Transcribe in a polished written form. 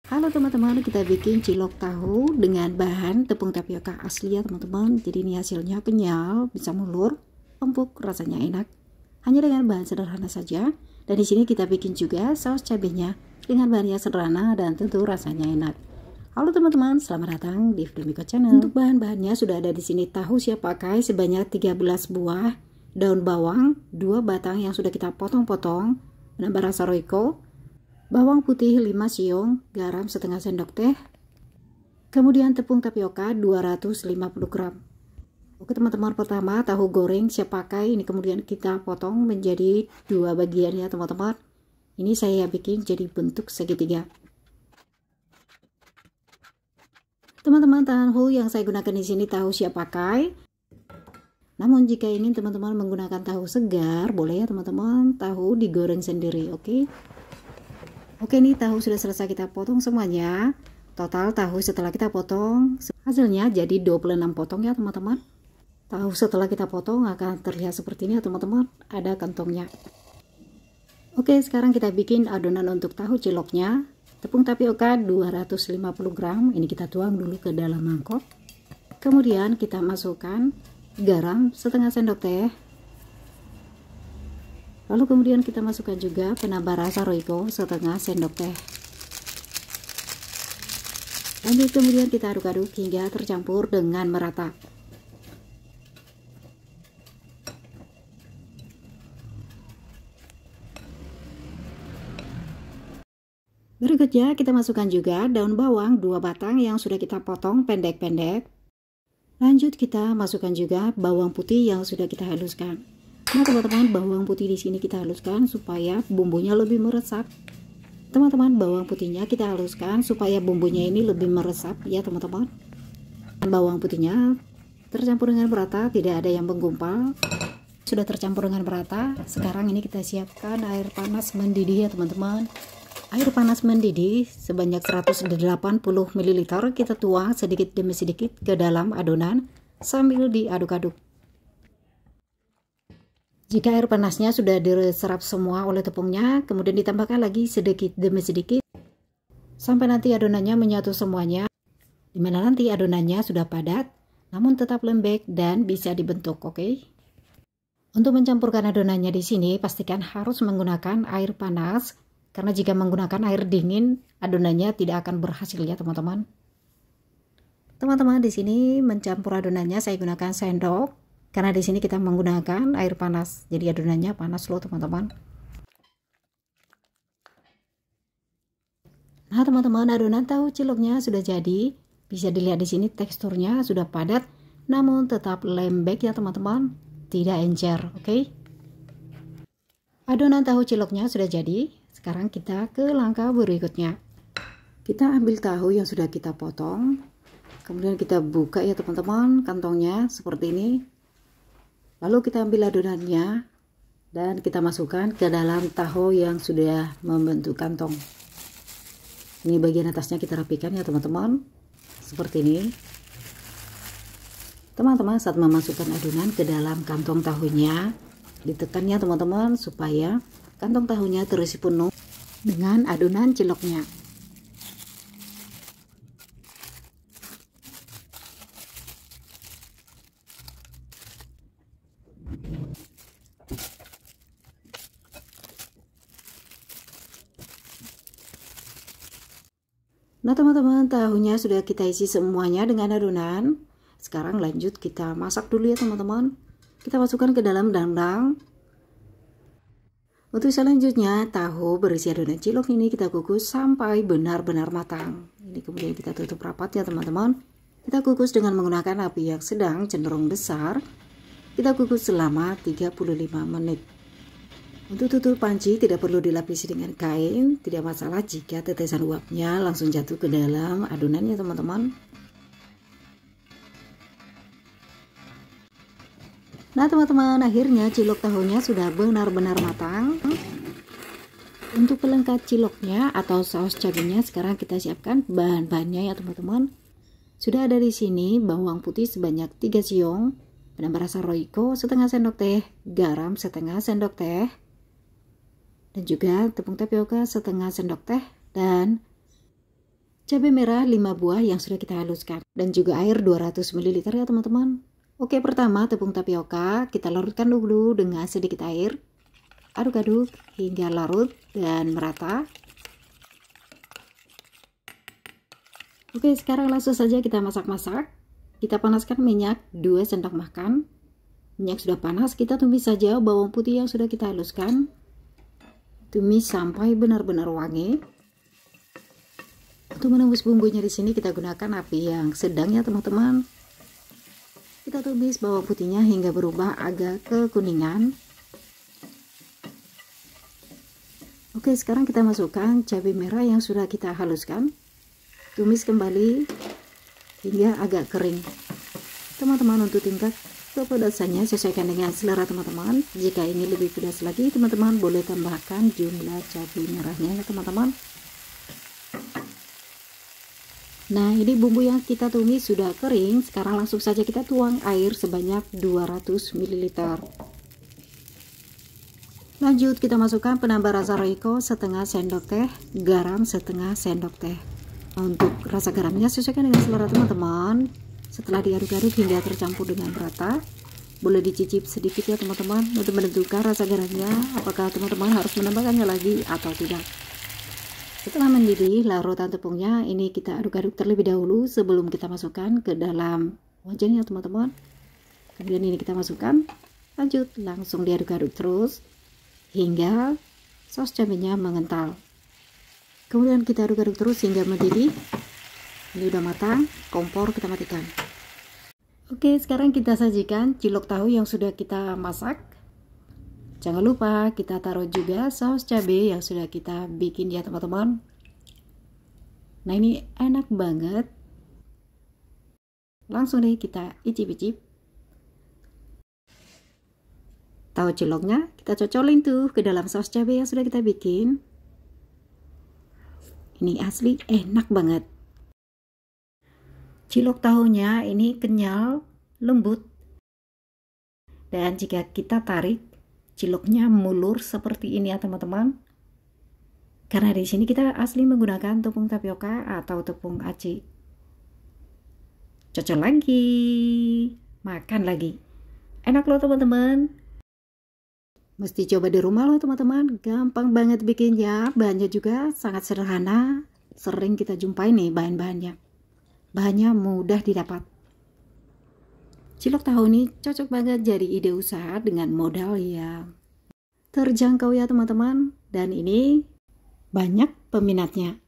Halo teman-teman, kita bikin cilok tahu dengan bahan tepung tapioka asli ya teman-teman. Jadi ini hasilnya kenyal, bisa melur, empuk, rasanya enak. Hanya dengan bahan sederhana saja. Dan di sini kita bikin juga saus cabenya dengan bahan yang sederhana dan tentu rasanya enak. Halo teman-teman, selamat datang di Flamiko Channel. Untuk bahan-bahannya sudah ada di sini. Tahu siap pakai sebanyak 13 buah, daun bawang 2 batang yang sudah kita potong-potong, penambah rasa roiko, bawang putih 5 siung, garam setengah sendok teh, kemudian tepung tapioka 250 gram. Oke teman-teman, pertama tahu goreng siap pakai, ini kemudian kita potong menjadi 2 bagian ya teman-teman. Ini saya bikin jadi bentuk segitiga. Teman-teman, tahu yang saya gunakan di sini tahu siap pakai. Namun jika ingin teman-teman menggunakan tahu segar, boleh ya teman-teman, tahu digoreng sendiri, oke? Oke, nih tahu sudah selesai kita potong semuanya. Total tahu setelah kita potong hasilnya jadi 26 potong ya teman-teman. Tahu setelah kita potong akan terlihat seperti ini ya teman-teman, ada kantongnya. Oke, sekarang kita bikin adonan untuk tahu ciloknya. Tepung tapioka 250 gram, ini kita tuang dulu ke dalam mangkok. Kemudian kita masukkan garam setengah sendok teh. Lalu kemudian kita masukkan juga penambah rasa roiko setengah sendok teh. Lanjut kemudian kita aduk-aduk hingga tercampur dengan merata. Berikutnya kita masukkan juga daun bawang 2 batang yang sudah kita potong pendek-pendek. Lanjut kita masukkan juga bawang putih yang sudah kita haluskan. Nah teman-teman, bawang putih di sini kita haluskan supaya bumbunya lebih meresap. Teman-teman, bawang putihnya kita haluskan supaya bumbunya ini lebih meresap ya teman-teman. Bawang putihnya tercampur dengan merata, tidak ada yang menggumpal. Sudah tercampur dengan merata. Sekarang ini kita siapkan air panas mendidih ya teman-teman. Air panas mendidih sebanyak 180 ml kita tuang sedikit demi sedikit ke dalam adonan sambil diaduk-aduk. Jika air panasnya sudah diserap semua oleh tepungnya, kemudian ditambahkan lagi sedikit demi sedikit sampai nanti adonannya menyatu semuanya, dimana nanti adonannya sudah padat namun tetap lembek dan bisa dibentuk, oke? Untuk mencampurkan adonannya di sini pastikan harus menggunakan air panas. Karena jika menggunakan air dingin, adonannya tidak akan berhasil ya teman-teman. Teman-teman, di sini mencampur adonannya saya gunakan sendok. Karena di sini kita menggunakan air panas, jadi adonannya panas loh teman-teman. Nah teman-teman, adonan tahu ciloknya sudah jadi. Bisa dilihat di sini teksturnya sudah padat, namun tetap lembek ya teman-teman. Tidak encer, oke? Adonan tahu ciloknya sudah jadi. Sekarang kita ke langkah berikutnya. Kita ambil tahu yang sudah kita potong, kemudian kita buka ya teman-teman kantongnya seperti ini. Lalu kita ambil adonannya dan kita masukkan ke dalam tahu yang sudah membentuk kantong. Ini bagian atasnya kita rapikan ya teman-teman, seperti ini. Teman-teman, saat memasukkan adonan ke dalam kantong tahunya, ditekan ya teman-teman supaya kantong tahunya terisi penuh dengan adonan ciloknya. Nah teman-teman, tahunya sudah kita isi semuanya dengan adonan. Sekarang lanjut kita masak dulu ya teman-teman. Kita masukkan ke dalam dandang. Untuk selanjutnya, tahu berisi adonan cilok ini kita kukus sampai benar-benar matang. Ini kemudian kita tutup rapat ya teman-teman. Kita kukus dengan menggunakan api yang sedang cenderung besar. Kita kukus selama 35 menit. Untuk tutup panci tidak perlu dilapisi dengan kain. Tidak masalah jika tetesan uapnya langsung jatuh ke dalam adonannya teman-teman. Nah teman-teman, akhirnya cilok tahunya sudah benar-benar matang. Untuk pelengkap ciloknya atau saus cabenya, sekarang kita siapkan bahan-bahannya ya teman-teman. Sudah ada di sini bawang putih sebanyak 3 siung, penambah rasa roiko setengah sendok teh, garam setengah sendok teh, dan juga tepung tapioka setengah sendok teh, dan cabai merah 5 buah yang sudah kita haluskan, dan juga air 200 ml ya teman-teman. Oke, pertama tepung tapioka kita larutkan dulu dengan sedikit air. Aduk-aduk hingga larut dan merata. Oke, sekarang langsung saja kita masak-masak. Kita panaskan minyak 2 sendok makan. Minyak sudah panas, kita tumis saja bawang putih yang sudah kita haluskan. Tumis sampai benar-benar wangi. Untuk menembus bumbunya di sini kita gunakan api yang sedang ya teman-teman. Kita tumis bawang putihnya hingga berubah agak kekuningan. Oke, sekarang kita masukkan cabai merah yang sudah kita haluskan. Tumis kembali hingga agak kering. Teman-teman, untuk tingkat kepedasannya sesuaikan dengan selera teman-teman. Jika ingin lebih pedas lagi, teman-teman boleh tambahkan jumlah cabai merahnya ya teman-teman. Nah, ini bumbu yang kita tumis sudah kering. Sekarang langsung saja kita tuang air sebanyak 200 ml. Lanjut kita masukkan penambah rasa Royco setengah sendok teh, garam setengah sendok teh. Untuk rasa garamnya sesuaikan dengan selera teman-teman. Setelah diaduk-aduk hingga tercampur dengan rata, boleh dicicip sedikit ya teman-teman untuk menentukan rasa garamnya, apakah teman-teman harus menambahkannya lagi atau tidak. Setelah mendidih larutan tepungnya, ini kita aduk-aduk terlebih dahulu sebelum kita masukkan ke dalam wajannya teman-teman. Kemudian ini kita masukkan, lanjut langsung diaduk-aduk terus hingga saus cabenya mengental. Kemudian kita aduk-aduk terus hingga mendidih. Ini udah matang, kompor kita matikan. Oke, sekarang kita sajikan cilok tahu yang sudah kita masak. Jangan lupa kita taruh juga saus cabai yang sudah kita bikin ya teman-teman. Nah, ini enak banget. Langsung deh kita icip-icip. Tahu ciloknya kita cocolin tuh ke dalam saus cabai yang sudah kita bikin. Ini asli enak banget. Cilok tahunya ini kenyal, lembut. Dan jika kita tarik, ciloknya mulur seperti ini ya teman-teman. Karena di sini kita asli menggunakan tepung tapioka atau tepung aci. Cocol lagi, makan lagi. Enak loh teman-teman. Mesti coba di rumah loh teman-teman. Gampang banget bikinnya. Bahannya juga sangat sederhana. Sering kita jumpai nih bahan-bahannya. Bahannya mudah didapat. Cilok tahu ini cocok banget jadi ide usaha dengan modal yang terjangkau ya teman-teman. Dan ini banyak peminatnya.